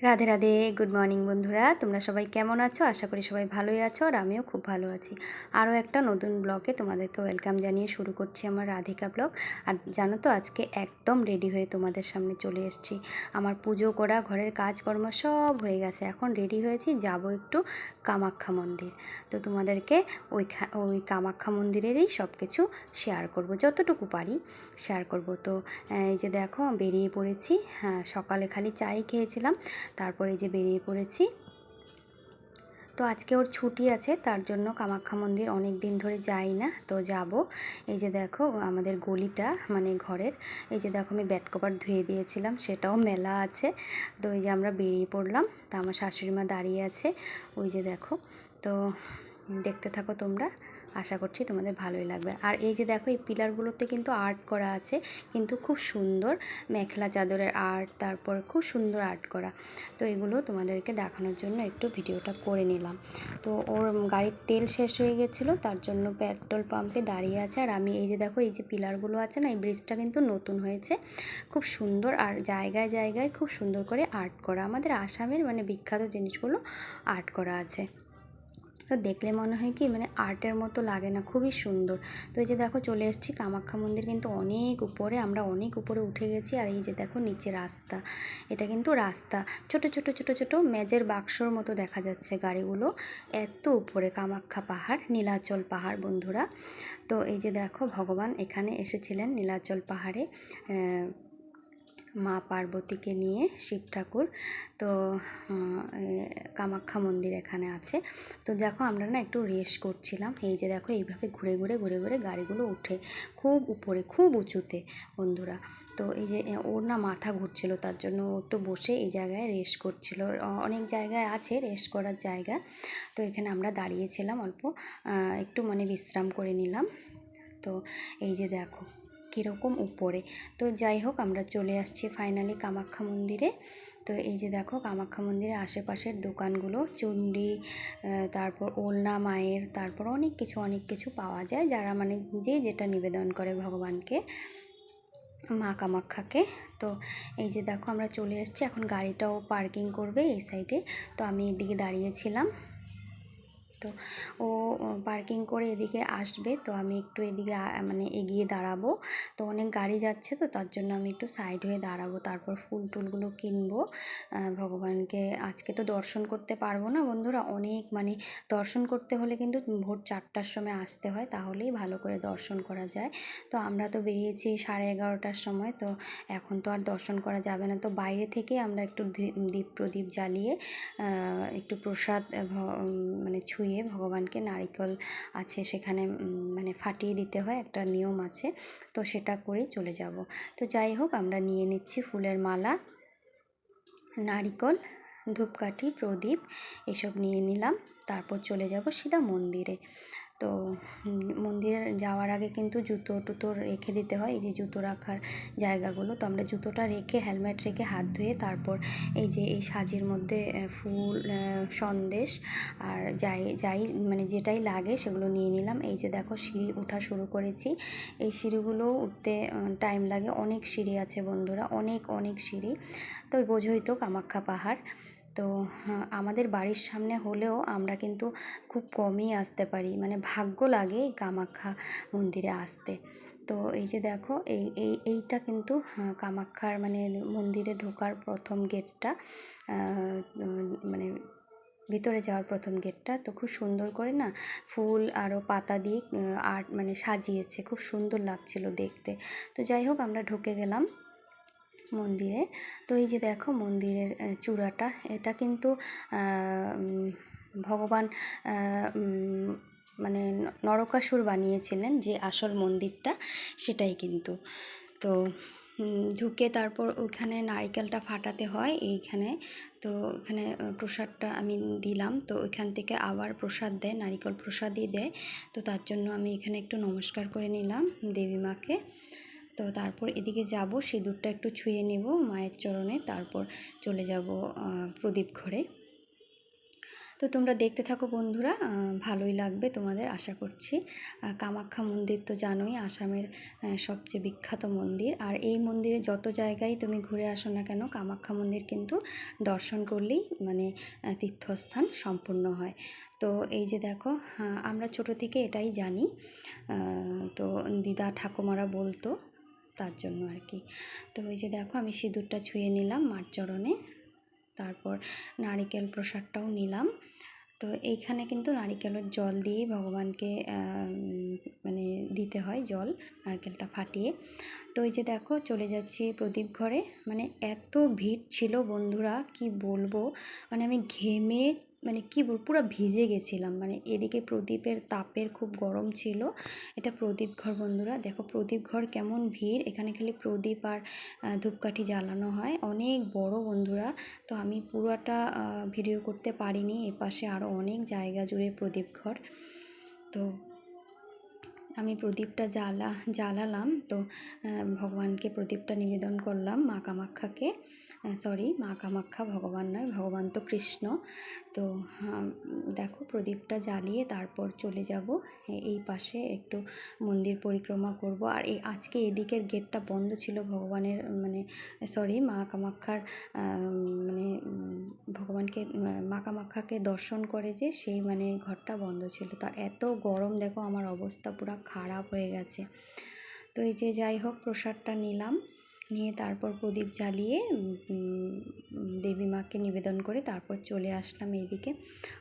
Radhe Radhe, good morning বন্ধুরা। তোমরা সবাই কেমন আছো? আশা করি সবাই ভালোই আছো, আর আমিও খুব ভালো আছি। আরও একটা নতুন ব্লগে তোমাদেরকে ওয়েলকাম জানিয়ে শুরু করছি আমার রাধিকা ব্লগ। আর জানো তো, আজকে একদম রেডি হয়ে তোমাদের সামনে চলে এসেছি। আমার পুজো করা, ঘরের কাজকর্ম সব হয়ে গেছে, এখন রেডি হয়েছি, যাব একটু কামাখ্যা মন্দির। তো তোমাদেরকে ওই কামাখ্যা মন্দিরেরই সব কিছু শেয়ার করব, যতটুকু পারি শেয়ার করব। তো এই যে দেখো, বেরিয়ে পড়েছি। হ্যাঁ, সকালে খালি চাই খেয়েছিলাম, তারপরে যে বেরিয়ে পড়েছি। তো আজকে ওর ছুটি আছে, তার জন্য কামাখ্যা মন্দির অনেক দিন ধরে যাই না, তো যাব। এই যে দেখো আমাদের গলিটা, মানে ঘরের, এই যে দেখো আমি বেড কভার ধুয়ে দিয়েছিলাম, সেটাও মেলা আছে। তো এই যে আমরা বেরিয়ে পড়লাম, তা আমার শাশুড়ি মা দাঁড়িয়ে আছে, ওই যে দেখো। তো দেখতে থাকো তোমরা, আশা করছি তোমাদের ভালোই লাগবে। আর এই যে দেখো, এই পিলারগুলোতে কিন্তু আর্ট করা আছে, কিন্তু খুব সুন্দর মেখলা চাদরের আর্ট, তারপর খুব সুন্দর আর্ট করা। তো এগুলো তোমাদেরকে দেখানোর জন্য একটু ভিডিওটা করে নিলাম। তো ওর গাড়ির তেল শেষ হয়ে গেছিলো, তার জন্য পেট্রোল পাম্পে দাঁড়িয়ে আছে। আর আমি এই যে দেখো, এই যে পিলারগুলো আছে না, এই ব্রিজটা কিন্তু নতুন হয়েছে, খুব সুন্দর। আর জায়গায় জায়গায় খুব সুন্দর করে আর্ট করা, আমাদের আসামের মানে বিখ্যাত জিনিসগুলো আর্ট করা আছে। তো দেখলে মনে হয় কি, মানে আর্টের মতো লাগে না, খুবই সুন্দর। তো এই যে দেখো চলে এসেছি কামাখ্যা মন্দির, কিন্তু অনেক উপরে, আমরা অনেক উপরে উঠে গেছি। আর এই যে দেখো নিচে রাস্তা, এটা কিন্তু রাস্তা, ছোট ছোট ছোট ছোট মেজের বাক্সর মতো দেখা যাচ্ছে গাড়িগুলো, এত উপরে কামাখ্যা পাহাড়, নীলাচল পাহাড় বন্ধুরা। তো এই যে দেখো, ভগবান এখানে এসেছিলেন নীলাচল পাহাড়ে মা পার্বতীকে নিয়ে, শিব ঠাকুর। তো কামাখ্যা মন্দির এখানে আছে। তো দেখো আমরা না একটু রেস করছিলাম, এই যে দেখো এইভাবে ঘুরে ঘুরে ঘুরে ঘুরে গাড়িগুলো উঠে খুব উপরে, খুব উঁচুতে বন্ধুরা। তো এই যে ওর না মাথা ঘুরছিল, তার জন্য ও একটু বসে এই জায়গায় রেস করছিল। অনেক জায়গায় আছে রেস করার জায়গা, তো এখানে আমরা দাঁড়িয়েছিলাম অল্প, একটু মানে বিশ্রাম করে নিলাম। তো এই যে দেখো কীরকম উপরে। তো যাই হোক, আমরা চলে আসছি ফাইনালি কামাখ্যা মন্দিরে। তো এই যে দেখো কামাখ্যা মন্দিরের আশেপাশের দোকানগুলো, চণ্ডী, তারপর ওলনা মায়ের, তারপর অনেক কিছু অনেক কিছু পাওয়া যায়, যারা মানে যে যেটা নিবেদন করে ভগবানকে, মা কামাখ্যাকে। তো এই যে দেখো আমরা চলে এসেছি, এখন গাড়িটাও পার্কিং করবে এই সাইডে। তো আমি এদিকে দাঁড়িয়েছিলাম, তো ও পার্কিং করে এদিকে আসবে, তো আমি একটু এদিকে মানে এগিয়ে দাঁড়াবো। তো অনেক গাড়ি যাচ্ছে, তো তার জন্য আমি একটু সাইড হয়ে দাঁড়াবো, তারপর ফুল টুলগুলো কিনবো। ভগবানকে আজকে তো দর্শন করতে পারবো না বন্ধুরা, অনেক মানে দর্শন করতে হলে কিন্তু ভোর 4টার সময় আসতে হয়, তাহলেই ভালো করে দর্শন করা যায়। তো আমরা তো বেরিয়েছি 11:30টার সময়, তো এখন তো আর দর্শন করা যাবে না। তো বাইরে থেকে আমরা একটু দীপ প্রদীপ জ্বালিয়ে একটু প্রসাদ মানে ছুঁয়ে ভগবানকে, নারিকেল আছে সেখানে মানে ফাটিয়ে দিতে হয়, একটা নিয়ম আছে, তো সেটা করেই চলে যাব। তো যাই হোক, আমরা নিয়ে নিচ্ছি ফুলের মালা, নারিকেল, ধূপকাঠি, প্রদীপ এসব নিয়ে নিলাম, তারপর চলে যাব সিধা মন্দিরে। তো মন্দিরে যাওয়ার আগে কিন্তু জুতো টুতো রেখে দিতে হয়, এই যে জুতো রাখার জায়গাগুলো। তো আমরা জুতোটা রেখে, হেলমেট রেখে, হাত ধুয়ে, তারপর এই যে এই সাজির মধ্যে ফুল, সন্দেশ আর যাই যাই মানে যেটাই লাগে সেগুলো নিয়ে নিলাম। এই যে দেখো সিঁড়ি ওঠা শুরু করেছি, এই সিঁড়িগুলো উঠতে টাইম লাগে, অনেক সিঁড়ি আছে বন্ধুরা, অনেক অনেক সিঁড়ি। তো বোঝোই তো কামাখ্যা পাহাড়। তো আমাদের বাড়ির সামনে হলেও আমরা কিন্তু খুব কমই আসতে পারি, মানে ভাগ্য লাগে এই কামাখ্যা মন্দিরে আসতে। তো এই যে দেখো, এইটা কিন্তু কামাখ্যার মানে মন্দিরে ঢোকার প্রথম গেটটা, মানে ভিতরে যাওয়ার প্রথম গেটটা। তো খুব সুন্দর করে না ফুল আরও পাতা দিয়ে আর্ট মানে সাজিয়েছে, খুব সুন্দর লাগছিল দেখতে। তো যাই হোক, আমরা ঢুকে গেলাম মন্দিরে। তো এই যে দেখো মন্দিরের চূড়াটা, এটা কিন্তু ভগবান মানে নরকাসুর বানিয়েছিলেন, যে আসল মন্দিরটা সেটাই কিন্তু। তো ঢুকে তারপর ওইখানে নারিকেলটা ফাটাতে হয় এইখানে। তো ওখানে প্রসাদটা আমি দিলাম, তো ওইখান থেকে আবার প্রসাদ দেয়, নারিকেল প্রসাদই দেয়। তো তার জন্য আমি এখানে একটু নমস্কার করে নিলাম দেবী মাকে। তো তারপর এদিকে যাব, সিঁদুরটা একটু ছুঁয়ে নেব মায়ের চরণে, তারপর চলে যাব প্রদীপ ঘরে। তো তোমরা দেখতে থাকো বন্ধুরা, ভালোই লাগবে তোমাদের আশা করছি। কামাখ্যা মন্দির তো জানোই আসামের সবচেয়ে বিখ্যাত মন্দির। আর এই মন্দিরে যত জায়গায় তুমি ঘুরে আসো না কেন, কামাখ্যা মন্দির কিন্তু দর্শন করলেই মানে তীর্থস্থান সম্পূর্ণ হয়। তো এই যে দেখো, আমরা ছোট থেকে এটাই জানি। তো দিদা ঠাকুমারা বলতো, তার জন্য আর কি। তো এই যে দেখো, আমি সিঁদুরটা ছুঁয়ে নিলাম মার চরণে, তারপর নারিকেল প্রসাদটাও নিলাম। তো এইখানে কিন্তু নারিকেলের জল দিয়েই ভগবানকে মানে দিতে হয় জল, নারকেলটা ফাটিয়ে। তো এই যে দেখো, চলে যাচ্ছি প্রদীপ ঘরে। মানে এত ভিড় ছিল বন্ধুরা, কি বলবো, মানে আমি ঘেমে মানে কি বল পুরো ভিজে গেছিলাম। মানে এদিকে প্রদীপের তাপের খুব গরম ছিল। এটা প্রদীপ ঘর বন্ধুরা, দেখো প্রদীপ ঘর কেমন ভিড়। এখানে খালি প্রদীপ আর ধূপকাঠি জ্বালানো হয়, অনেক বড় বন্ধুরা। তো আমি পুরোটা ভিডিও করতে পারিনি, এপাশে আরও অনেক জায়গা জুড়ে প্রদীপ ঘর। তো আমি প্রদীপটা জ্বালালাম। তো ভগবানকে প্রদীপটা নিবেদন করলাম, মা কামাখ্যাকে। সরি, মা কামাখ্যা ভগবান নয়, ভগবান তো কৃষ্ণ। তো দেখো প্রদীপটা জ্বালিয়ে তারপর চলে যাব এই পাশে, একটু মন্দির পরিক্রমা করব। আর আজকে এদিকের গেটটা বন্ধ ছিল ভগবানের, মানে সরি মা কামাখ্যার, মানে ভগবানকে মা কামাখ্যাকে দর্শন করে যে সেই মানে ঘরটা বন্ধ ছিল। তার এত গরম, দেখো আমার অবস্থা পুরো খারাপ হয়ে গেছে। তো এই যে যাই হোক, প্রসাদটা নিলাম, নিয়ে তারপর প্রদীপ জ্বালিয়ে দেবী মাকে নিবেদন করে তারপর চলে আসলাম এইদিকে।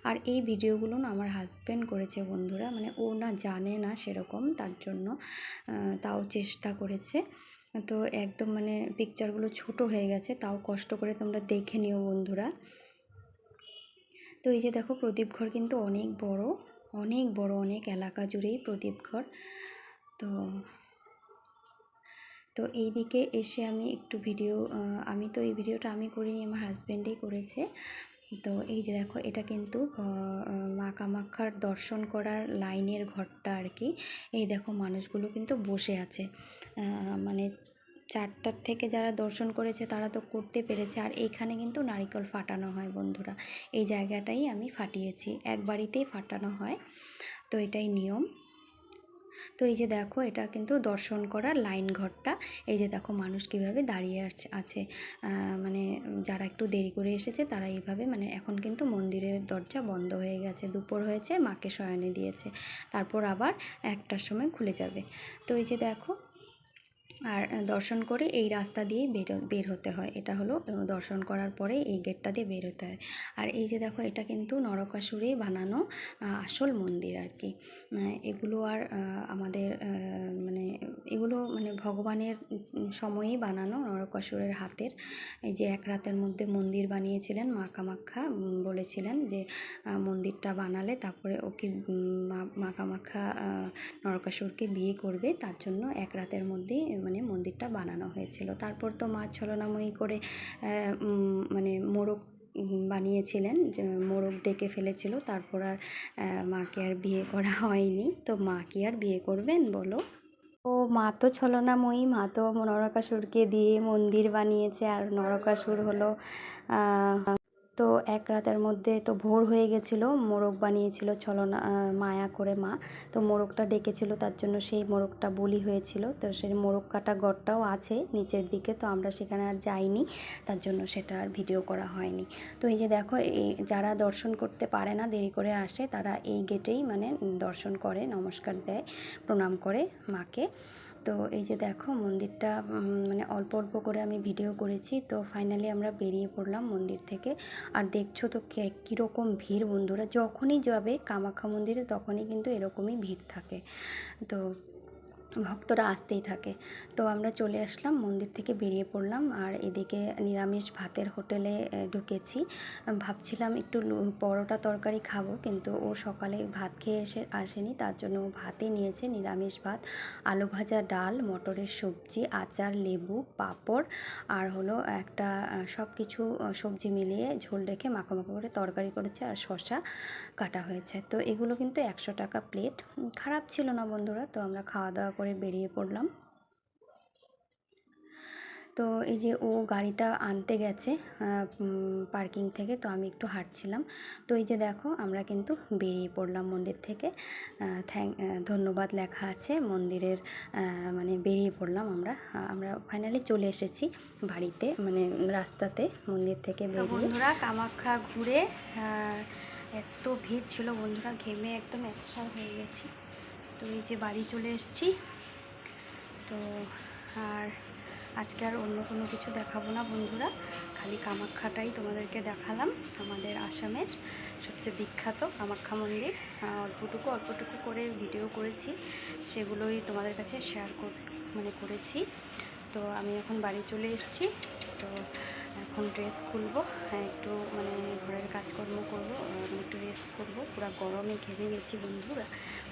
আর এই ভিডিওগুলো না আমার হাজব্যান্ড করেছে বন্ধুরা, মানে ও না জানে না সেরকম, তার জন্য তাও চেষ্টা করেছে। তো একদম মানে পিকচারগুলো ছোট হয়ে গেছে, তাও কষ্ট করে তোমরা দেখে নিও বন্ধুরা। তো এই যে দেখো, প্রদীপ ঘর কিন্তু অনেক বড়, অনেক বড়, অনেক এলাকা জুড়েই প্রদীপ ঘর। তো তো এই দিকে এসে আমি একটু ভিডিও, আমি তো এই ভিডিওটা আমি করিনি, আমার হাজব্যান্ডই করেছে। তো এই যে দেখো, এটা কিন্তু মা কামাখ্যার দর্শন করার লাইনের ঘরটা আর কি। এই দেখো মানুষগুলো কিন্তু বসে আছে, মানে 4টার থেকে যারা দর্শন করেছে তারা তো করতে পেরেছে। আর এইখানে কিন্তু নারিকেল ফাটানো হয় বন্ধুরা, এই জায়গাটাই আমি ফাটিয়েছি, এক বাড়িতেই ফাটানো হয়, তো এটাই নিয়ম। তো এই যে দেখো, এটা কিন্তু দর্শন করার লাইন ঘরটা। এই যে দেখো মানুষ কীভাবে দাঁড়িয়ে আছে, মানে যারা একটু দেরি করে এসেছে তারা এইভাবে, মানে এখন কিন্তু মন্দিরের দরজা বন্ধ হয়ে গেছে, দুপুর হয়েছে, মাকে শয়নে দিয়েছে, তারপর আবার 1টার সময় খুলে যাবে। তো এই যে দেখো, আর দর্শন করে এই রাস্তা দিয়েই বের হতে হয়। এটা হলো দর্শন করার পরে এই গেটটা দিয়ে বের হতে হয়। আর এই যে দেখো, এটা কিন্তু নরকাসুরেই বানানো আসল মন্দির আর কি। এগুলো আর আমাদের মানে এগুলো মানে ভগবানের সময়েই বানানো, নরকাসুরের হাতের। এই যে 1 রাতের মধ্যে মন্দির বানিয়েছিলেন মা কামাখ্যা, বলেছিলেন যে মন্দিরটা বানালে তারপরে ওকে মা কামাখ্যা নরকাসুরকে বিয়ে করবে, তার জন্য 1 রাতের মধ্যেই মানে মন্দিরটা বানানো হয়েছিল। তারপর তো মা ছলনাময়ী করে মানে মোড়ক বানিয়েছিলেন, যে মোড়ক ডেকে ফেলেছিল, তারপর আর মাকে আর বিয়ে করা হয়নি। তো মা কি আর বিয়ে করবেন বলো? ও মা তো ছলনাময়ী, মা তো নরকাসুরকে দিয়ে মন্দির বানিয়েছে, আর নরকাসুর হলো তো 1 রাতের মধ্যে তো ভোর হয়ে গেছিলো, মোরগ বানিয়েছিল ছলনা মায়া করে মা। তো মোরগটা ডেকেছিল, তার জন্য সেই মোরগটা বলি হয়েছিল। তো সেই মোরগ কাটা ঘরটাও আছে নিচের দিকে, তো আমরা সেখানে আর যাইনি, তার জন্য সেটা আর ভিডিও করা হয়নি। তো এই যে দেখো, এই যারা দর্শন করতে পারে না, দেরি করে আসে, তারা এই গেটেই মানে দর্শন করে, নমস্কার দেয়, প্রণাম করে মাকে। তো এই যে দেখো মন্দিরটা, মানে অল্প অল্প করে আমি ভিডিও করেছি। তো ফাইনালি আমরা বেরিয়ে পড়লাম মন্দির থেকে। আর দেখছো তো কীরকম ভিড় বন্ধুরা, যখনই যাবে কামাখ্যা মন্দিরে তখনই কিন্তু এরকমই ভিড় থাকে, তো ভক্তরা আসতেই থাকে। তো আমরা চলে আসলাম, মন্দির থেকে বেরিয়ে পড়লাম। আর এদিকে নিরামিষ ভাতের হোটেলে ঢুকেছি। ভাবছিলাম একটু পরোটা তরকারি খাবো, কিন্তু ও সকালে ভাত খেয়ে আসেনি, তার জন্য ও ভাতই নিয়েছে, নিরামিষ ভাত, আলু ভাজা, ডাল, মটরের সবজি, আচার, লেবু, পাঁপড়, আর হলো একটা সব কিছু সবজি মিলিয়ে ঝোল রেখে মাখো মাখো করে তরকারি করেছে, আর শসা কাটা হয়েছে। তো এগুলো কিন্তু 100 টাকা প্লেট, খারাপ ছিল না বন্ধুরা। তো আমরা খাওয়া দাওয়া করে বেরিয়ে পড়লাম। তো এই যে ও গাড়িটা আনতে গেছে পার্কিং থেকে, তো আমি একটু হাঁটছিলাম। তো এই যে দেখো আমরা কিন্তু বেরিয়ে পড়লাম মন্দির থেকে। ধন্যবাদ লেখা আছে মন্দিরের, মানে বেরিয়ে পড়লাম আমরা ফাইনালি চলে এসেছি বাড়িতে, মানে রাস্তাতে মন্দির থেকে বেরিয়ে। বন্ধুরা কামাখ্যা ঘুরে এত ভিড় ছিল বন্ধুরা, ঘেমে একদম একসার হয়ে গেছি। তো এই যে বাড়ি চলে এসেছি। তো আর আজকে আর অন্য কোনো কিছু দেখাবো না বন্ধুরা, খালি কামাখ্যাটাই তোমাদেরকে দেখালাম। আমাদের আসামের সবচেয়ে বিখ্যাত কামাখ্যা মন্দির। অল্পটুকু করে ভিডিও করেছি, সেগুলোই তোমাদের কাছে শেয়ার করেছি। তো আমি এখন বাড়ি চলে এসেছি। তো এখন ড্রেস খুলবো, একটু মানে ঘরের কাজকর্ম করবো, একটু রেস্ট করবো। পুরো গরমে ঘেমে গেছি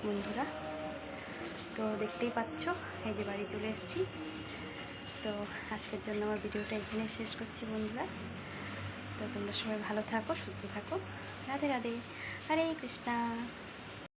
বন্ধুরা। তো দেখতেই পাচ্ছ এই যে বাড়ি চলে এসেছি। তো আজকের জন্য আমার ভিডিওটা এখানে শেষ করছি বন্ধুরা। তো তোমরা সবাই ভালো থাকো, সুস্থ থাকো। রাধে রাধে, হরে কৃষ্ণা।